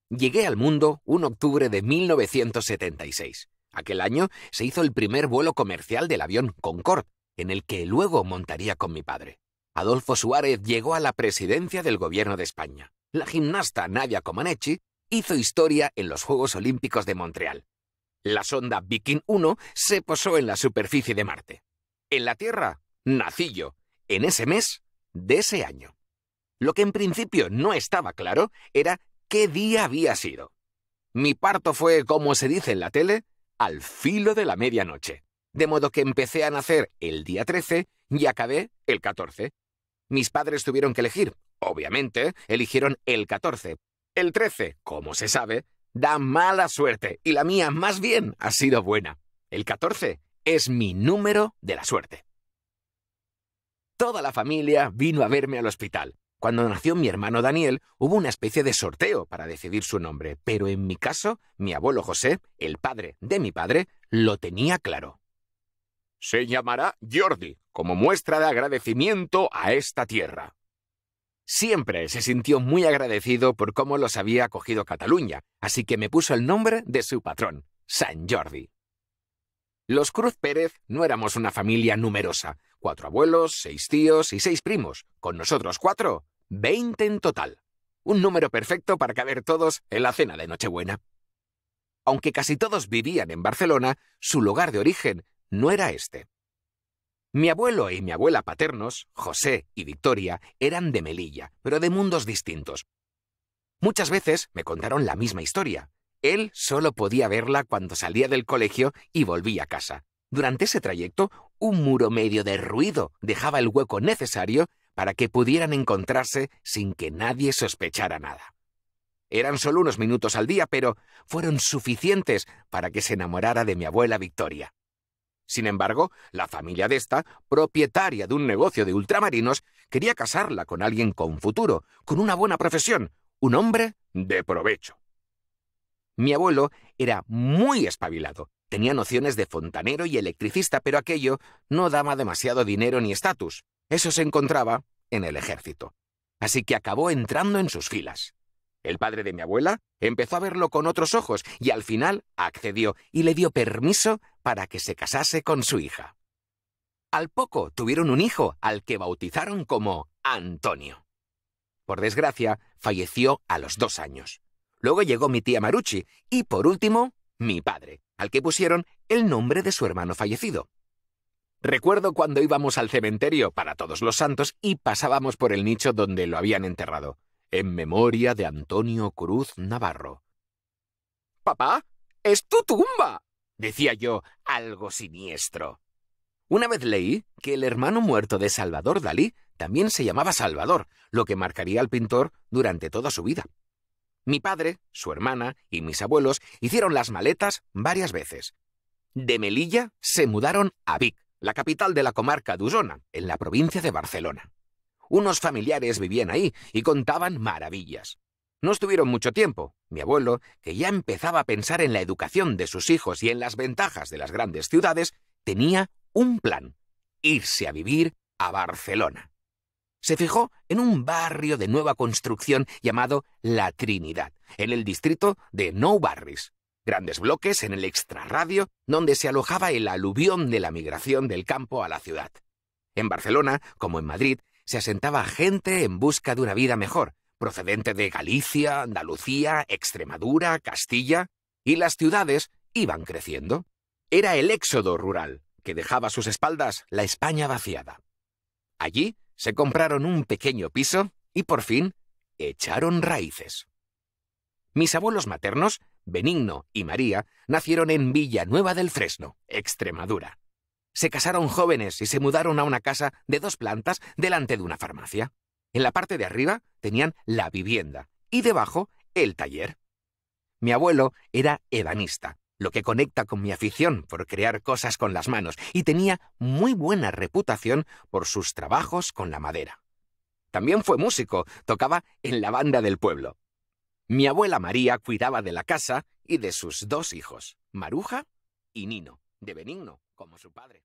Llegué al mundo un octubre de 1976. Aquel año se hizo el primer vuelo comercial del avión Concorde, en el que luego montaría con mi padre. Adolfo Suárez llegó a la presidencia del gobierno de España. La gimnasta Nadia Comaneci hizo historia en los Juegos Olímpicos de Montreal. La sonda Viking 1 se posó en la superficie de Marte. En la Tierra, nací yo, en ese mes de ese año. Lo que en principio no estaba claro era qué día había sido. Mi parto fue, como se dice en la tele, al filo de la medianoche. De modo que empecé a nacer el día 13 y acabé el 14. Mis padres tuvieron que elegir. Obviamente, eligieron el 14. El 13, como se sabe, da mala suerte y la mía más bien ha sido buena. El 14 es mi número de la suerte. Toda la familia vino a verme al hospital. Cuando nació mi hermano Daniel, hubo una especie de sorteo para decidir su nombre, pero en mi caso, mi abuelo José, el padre de mi padre, lo tenía claro. Se llamará Jordi, como muestra de agradecimiento a esta tierra. Siempre se sintió muy agradecido por cómo los había acogido Cataluña, así que me puso el nombre de su patrón, Sant Jordi. Los Cruz Pérez no éramos una familia numerosa. 4 abuelos, 6 tíos y 6 primos. Con nosotros 4, 20 en total. Un número perfecto para caber todos en la cena de Nochebuena. Aunque casi todos vivían en Barcelona, su lugar de origen no era este. Mi abuelo y mi abuela paternos, José y Victoria, eran de Melilla, pero de mundos distintos. Muchas veces me contaron la misma historia. Él solo podía verla cuando salía del colegio y volvía a casa. Durante ese trayecto, un muro medio de ruido dejaba el hueco necesario para que pudieran encontrarse sin que nadie sospechara nada. Eran solo unos minutos al día, pero fueron suficientes para que se enamorara de mi abuela Victoria. Sin embargo, la familia de esta, propietaria de un negocio de ultramarinos, quería casarla con alguien con futuro, con una buena profesión, un hombre de provecho. Mi abuelo era muy espabilado, tenía nociones de fontanero y electricista, pero aquello no daba demasiado dinero ni estatus. Eso se encontraba en el ejército. Así que acabó entrando en sus filas. El padre de mi abuela empezó a verlo con otros ojos y al final accedió y le dio permiso para que se casase con su hija. Al poco tuvieron un hijo al que bautizaron como Antonio. Por desgracia, falleció a los 2 años. Luego llegó mi tía Marucci y, por último, mi padre, al que pusieron el nombre de su hermano fallecido. Recuerdo cuando íbamos al cementerio para Todos los Santos y pasábamos por el nicho donde lo habían enterrado. En memoria de Antonio Cruz Navarro. «¡Papá, es tu tumba!», decía yo, algo siniestro. Una vez leí que el hermano muerto de Salvador Dalí también se llamaba Salvador, lo que marcaría al pintor durante toda su vida. Mi padre, su hermana y mis abuelos hicieron las maletas varias veces. De Melilla se mudaron a Vic, la capital de la comarca d'Osona, en la provincia de Barcelona. Unos familiares vivían ahí y contaban maravillas. No estuvieron mucho tiempo. Mi abuelo, que ya empezaba a pensar en la educación de sus hijos y en las ventajas de las grandes ciudades, tenía un plan: irse a vivir a Barcelona. Se fijó en un barrio de nueva construcción llamado La Trinidad, en el distrito de Nou Barris. Grandes bloques en el extrarradio donde se alojaba el aluvión de la migración del campo a la ciudad. En Barcelona, como en Madrid, se asentaba gente en busca de una vida mejor, procedente de Galicia, Andalucía, Extremadura, Castilla, y las ciudades iban creciendo. Era el éxodo rural, que dejaba a sus espaldas la España vaciada. Allí se compraron un pequeño piso y por fin echaron raíces. Mis abuelos maternos, Benigno y María, nacieron en Villanueva del Fresno, Extremadura. Se casaron jóvenes y se mudaron a una casa de 2 plantas delante de una farmacia. En la parte de arriba tenían la vivienda y debajo el taller. Mi abuelo era ebanista, lo que conecta con mi afición por crear cosas con las manos, y tenía muy buena reputación por sus trabajos con la madera. También fue músico, tocaba en la banda del pueblo. Mi abuela María cuidaba de la casa y de sus 2 hijos, Maruja y Nino, de Benigno, como su padre.